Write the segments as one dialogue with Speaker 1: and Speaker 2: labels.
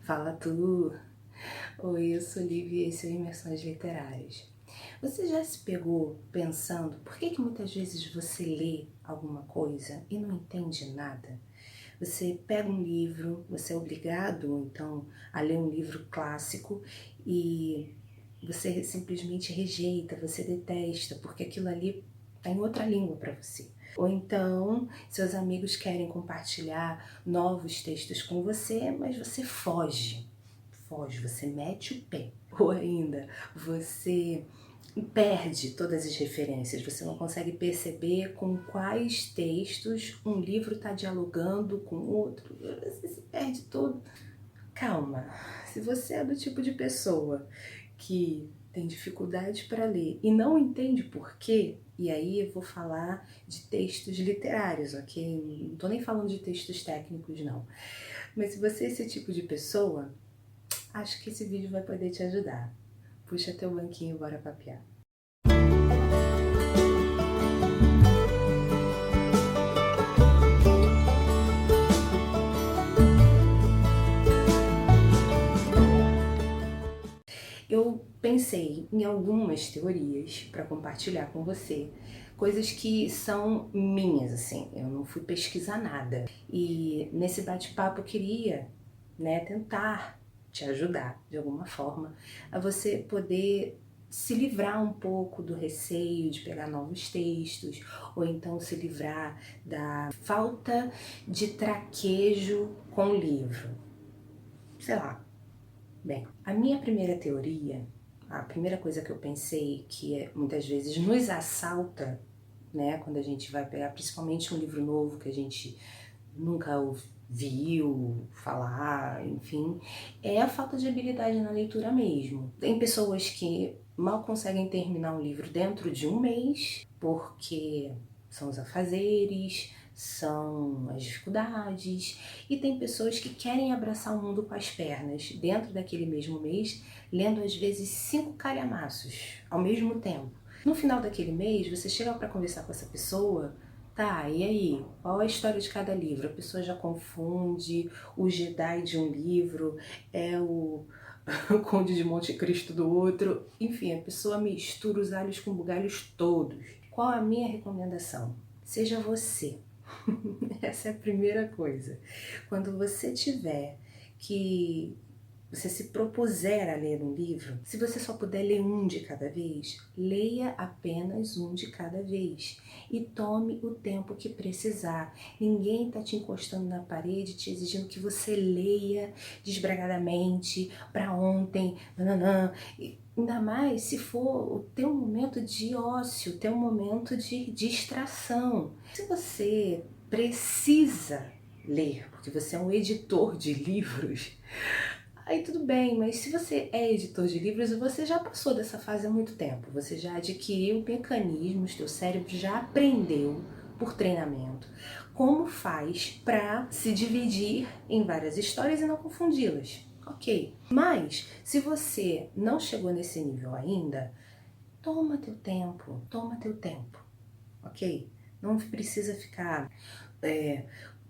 Speaker 1: Fala tu! Oi, eu sou Lívia e esse é o Imersões Literárias. Você já se pegou pensando por que muitas vezes você lê alguma coisa e não entende nada? Você pega um livro, você é obrigado então a ler um livro clássico e você simplesmente rejeita, você detesta, porque aquilo ali está em outra língua para você. Ou então, seus amigos querem compartilhar novos textos com você, mas você foge, você mete o pé. Ou ainda, você perde todas as referências, você não consegue perceber com quais textos um livro está dialogando com outro, você se perde todo. Calma, se você é do tipo de pessoa que tem dificuldade para ler e não entende por quê, e aí eu vou falar de textos literários, ok? Não tô nem falando de textos técnicos, não. Mas se você é esse tipo de pessoa, acho que esse vídeo vai poder te ajudar. Puxa teu banquinho e bora papear. Eu pensei em algumas teorias para compartilhar com você, coisas que são minhas, assim, eu não fui pesquisar nada. E nesse bate-papo eu queria, tentar te ajudar de alguma forma a você poder se livrar um pouco do receio de pegar novos textos, ou então se livrar da falta de traquejo com o livro. Sei lá. Bem, a minha primeira teoria, a primeira coisa que eu pensei que muitas vezes nos assalta, né, quando a gente vai pegar principalmente um livro novo que a gente nunca viu falar, enfim, é a falta de habilidade na leitura mesmo. Tem pessoas que mal conseguem terminar um livro dentro de um mês, porque são os afazeres, são as dificuldades, e tem pessoas que querem abraçar o mundo com as pernas dentro daquele mesmo mês, lendo às vezes 5 calhamaços ao mesmo tempo. No final daquele mês, você chega para conversar com essa pessoa. Tá, e aí? Qual é a história de cada livro? A pessoa já confunde o Jedi de um livro, é o Conde de Monte Cristo do outro. Enfim, a pessoa mistura os alhos com bugalhos todos. Qual a minha recomendação? Seja você. Essa é a primeira coisa. Quando você tiver que você se propuser a ler um livro, se você só puder ler um de cada vez, leia apenas um de cada vez e tome o tempo que precisar. Ninguém está te encostando na parede, te exigindo que você leia desbragadamente, para ontem, nananã. E ainda mais se for o teu momento de ócio, o teu momento de distração. Se você precisa ler, porque você é um editor de livros, aí tudo bem, mas se você é editor de livros, você já passou dessa fase há muito tempo. Você já adquiriu mecanismos, teu cérebro já aprendeu por treinamento como faz para se dividir em várias histórias e não confundi-las. Ok, mas se você não chegou nesse nível ainda, toma teu tempo, ok? Não precisa ficar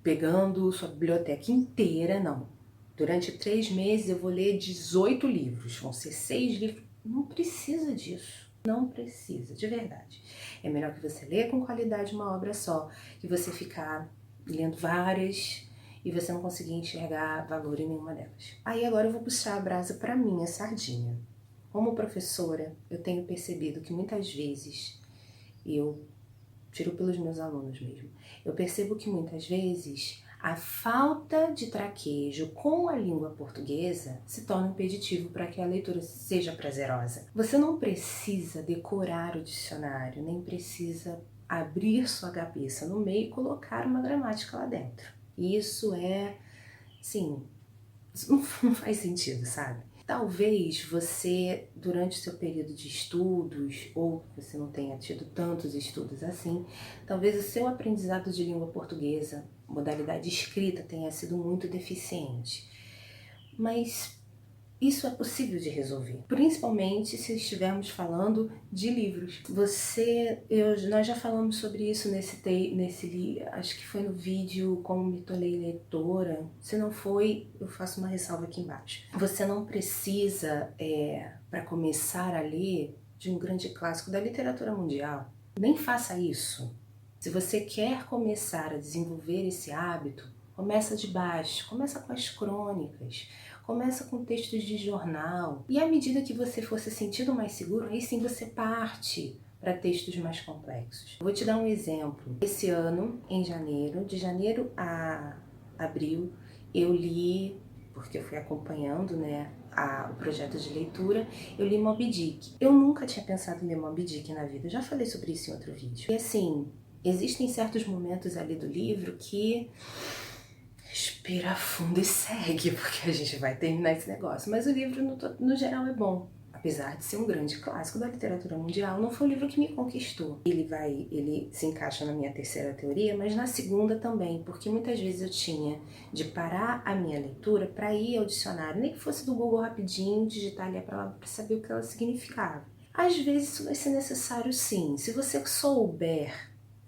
Speaker 1: pegando sua biblioteca inteira, não. Durante 3 meses eu vou ler 18 livros, vão ser 6 livros. Não precisa disso, não precisa, de verdade. É melhor que você leia com qualidade uma obra só, que você ficar lendo várias e você não conseguir enxergar valor em nenhuma delas. Aí agora eu vou puxar a brasa para minha sardinha. Como professora, eu tenho percebido que muitas vezes eu tiro pelos meus alunos mesmo. Eu percebo que muitas vezes a falta de traquejo com a língua portuguesa se torna impeditivo para que a leitura seja prazerosa. Você não precisa decorar o dicionário, nem precisa abrir sua cabeça no meio e colocar uma gramática lá dentro. Isso é, sim, isso não faz sentido, sabe? Talvez você, durante o seu período de estudos, ou você não tenha tido tantos estudos assim, talvez o seu aprendizado de língua portuguesa, modalidade escrita, tenha sido muito deficiente. Mas Isso é possível de resolver, principalmente se estivermos falando de livros. Nós já falamos sobre isso acho que foi no vídeo Como me tornei leitora. Se não foi, eu faço uma ressalva aqui embaixo. Você não precisa, para começar a ler, de um grande clássico da literatura mundial. Nem faça isso. Se você quer começar a desenvolver esse hábito, começa de baixo, começa com as crônicas, começa com textos de jornal. E à medida que você for se sentindo mais seguro, aí sim você parte para textos mais complexos. Vou te dar um exemplo. Esse ano, em janeiro, de janeiro a abril, eu li, porque eu fui acompanhando, o projeto de leitura, eu li Moby Dick. Eu nunca tinha pensado em ler Moby Dick na vida, eu já falei sobre isso em outro vídeo. E assim, existem certos momentos ali do livro que respira fundo e segue, porque a gente vai terminar esse negócio. Mas o livro, no geral, é bom. Apesar de ser um grande clássico da literatura mundial, não foi um livro que me conquistou. Ele se encaixa na minha terceira teoria, mas na segunda também, porque muitas vezes eu tinha de parar a minha leitura para ir ao dicionário, nem que fosse do Google rapidinho, digitar ali a palavra para saber o que ela significava. Às vezes isso vai ser necessário sim. Se você souber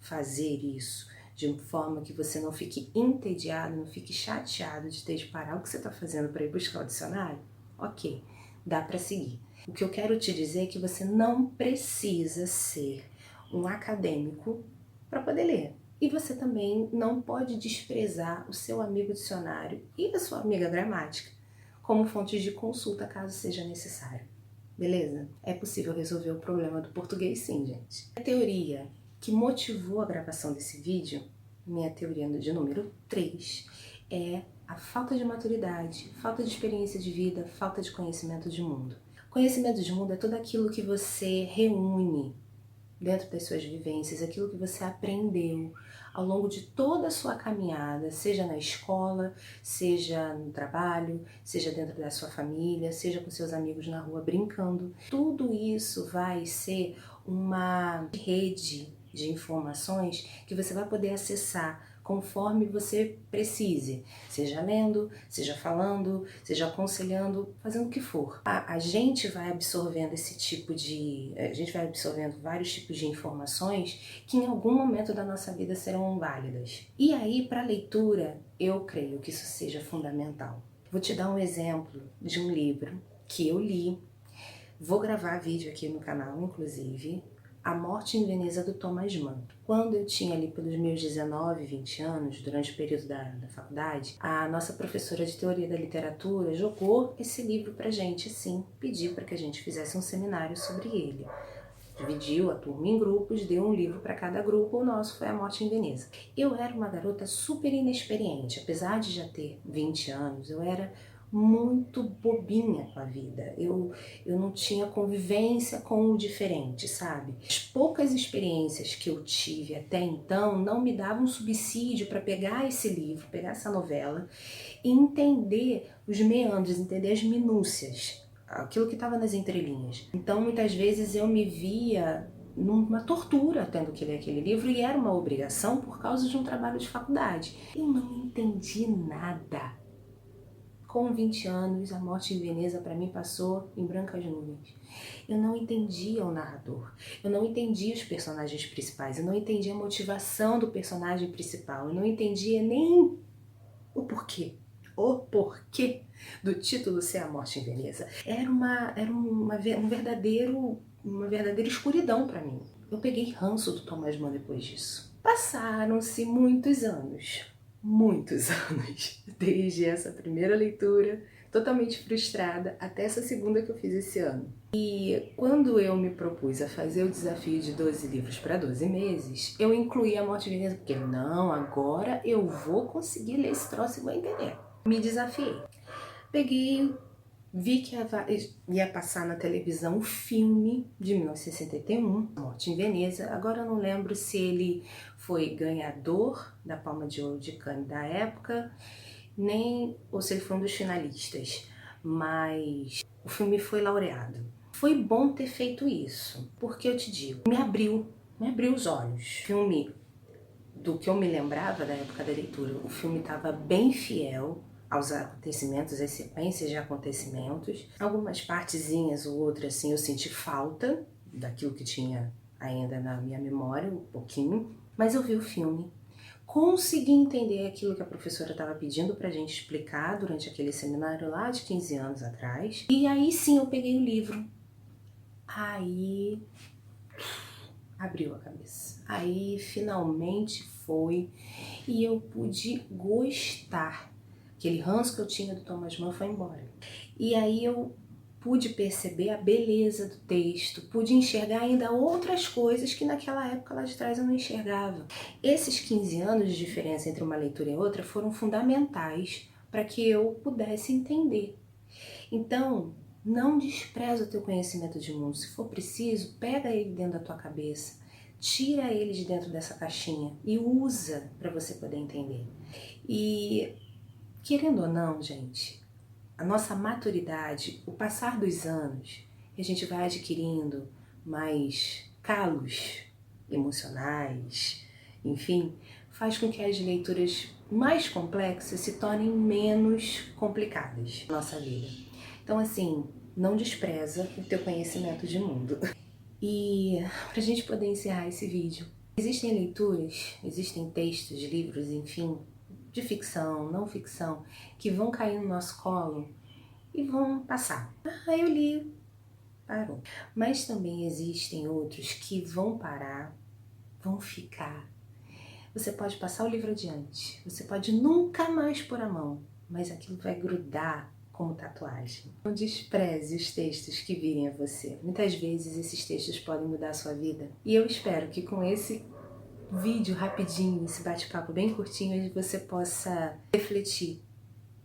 Speaker 1: fazer isso de uma forma que você não fique entediado, não fique chateado de ter de parar o que você está fazendo para ir buscar o dicionário, ok, dá para seguir. O que eu quero te dizer é que você não precisa ser um acadêmico para poder ler. E você também não pode desprezar o seu amigo dicionário e a sua amiga gramática como fontes de consulta caso seja necessário. Beleza? É possível resolver o problema do português sim, gente. A teoria que motivou a gravação desse vídeo, minha teoria de número 3, é a falta de maturidade, falta de experiência de vida, falta de conhecimento de mundo. Conhecimento de mundo é tudo aquilo que você reúne dentro das suas vivências, aquilo que você aprendeu ao longo de toda a sua caminhada, seja na escola, seja no trabalho, seja dentro da sua família, seja com seus amigos na rua brincando. Tudo isso vai ser uma rede de informações que você vai poder acessar conforme você precise, seja lendo, seja falando, seja aconselhando, fazendo o que for. A gente vai absorvendo vários tipos de informações que em algum momento da nossa vida serão válidas. E aí, para a leitura, eu creio que isso seja fundamental. Vou te dar um exemplo de um livro que eu li, vou gravar vídeo aqui no canal, inclusive, A Morte em Veneza, do Thomas Mann. Quando eu tinha ali pelos meus 19, 20 anos, durante o período da faculdade, a nossa professora de teoria da literatura jogou esse livro pra gente, assim, pediu para que a gente fizesse um seminário sobre ele. Dividiu a turma em grupos, deu um livro para cada grupo, o nosso foi A Morte em Veneza. Eu era uma garota super inexperiente, apesar de já ter 20 anos, eu era muito bobinha com a vida. Eu não tinha convivência com o diferente, sabe? As poucas experiências que eu tive até então não me davam subsídio para pegar esse livro, pegar essa novela e entender os meandros, entender as minúcias, aquilo que estava nas entrelinhas. Então, muitas vezes eu me via numa tortura tendo que ler aquele livro e era uma obrigação por causa de um trabalho de faculdade. Eu não entendi nada. Com 20 anos, A Morte em Veneza para mim passou em brancas nuvens. Eu não entendia o narrador, eu não entendia os personagens principais, eu não entendia a motivação do personagem principal, eu não entendia nem o porquê do título ser A Morte em Veneza. Era uma verdadeira escuridão para mim. Eu peguei ranço do Thomas Mann depois disso. Passaram-se muitos anos, desde essa primeira leitura, totalmente frustrada, até essa segunda que eu fiz esse ano. E quando eu me propus a fazer o desafio de 12 livros para 12 meses, eu incluí A Morte em Veneza, porque não, agora eu vou conseguir ler esse troço e vou entender. Me desafiei. Peguei, vi que ia passar na televisão um filme de 1961, A Morte em Veneza. Agora eu não lembro se ele foi ganhador da Palma de Ouro de Cannes da época, ou se ele foi um dos finalistas, mas o filme foi laureado. Foi bom ter feito isso, porque eu te digo, me abriu os olhos. O filme, do que eu me lembrava da época da leitura, o filme estava bem fiel aos acontecimentos, às sequências de acontecimentos. Algumas partezinhas ou outras, assim, eu senti falta daquilo que tinha ainda na minha memória, um pouquinho, mas eu vi o filme. Consegui entender aquilo que a professora estava pedindo pra gente explicar durante aquele seminário lá de 15 anos atrás. E aí sim eu peguei o livro. Aí abriu a cabeça. Aí finalmente foi e eu pude gostar. Aquele ranço que eu tinha do Thomas Mann foi embora. E aí eu pude perceber a beleza do texto, pude enxergar ainda outras coisas que naquela época lá de trás eu não enxergava. Esses 15 anos de diferença entre uma leitura e outra foram fundamentais para que eu pudesse entender. Então, não despreza o teu conhecimento de mundo. Se for preciso, pega ele dentro da tua cabeça, tira ele de dentro dessa caixinha e usa para você poder entender. E, querendo ou não, gente, a nossa maturidade, o passar dos anos, a gente vai adquirindo mais calos emocionais, enfim, faz com que as leituras mais complexas se tornem menos complicadas na nossa vida. Então, assim, não despreza o teu conhecimento de mundo. E pra gente poder encerrar esse vídeo, existem leituras, existem textos, livros, enfim, de ficção, não ficção, que vão cair no nosso colo e vão passar. Ah, eu li, parou. Mas também existem outros que vão parar, vão ficar. Você pode passar o livro adiante, você pode nunca mais pôr a mão, mas aquilo vai grudar como tatuagem. Não despreze os textos que virem a você. Muitas vezes esses textos podem mudar a sua vida. E eu espero que com esse vídeo rapidinho, esse bate-papo bem curtinho, você possa refletir.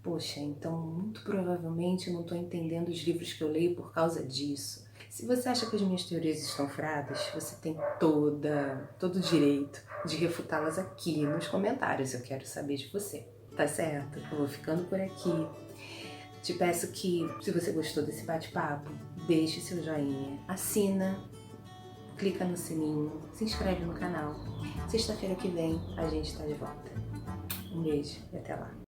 Speaker 1: Poxa, então muito provavelmente eu não estou entendendo os livros que eu leio por causa disso. Se você acha que as minhas teorias estão furadas, você tem todo o direito de refutá-las aqui nos comentários. Eu quero saber de você, tá certo? Eu vou ficando por aqui. Te peço que, se você gostou desse bate-papo, deixe seu joinha, assina, clica no sininho, se inscreve no canal. Sexta-feira que vem a gente tá de volta. Um beijo e até lá.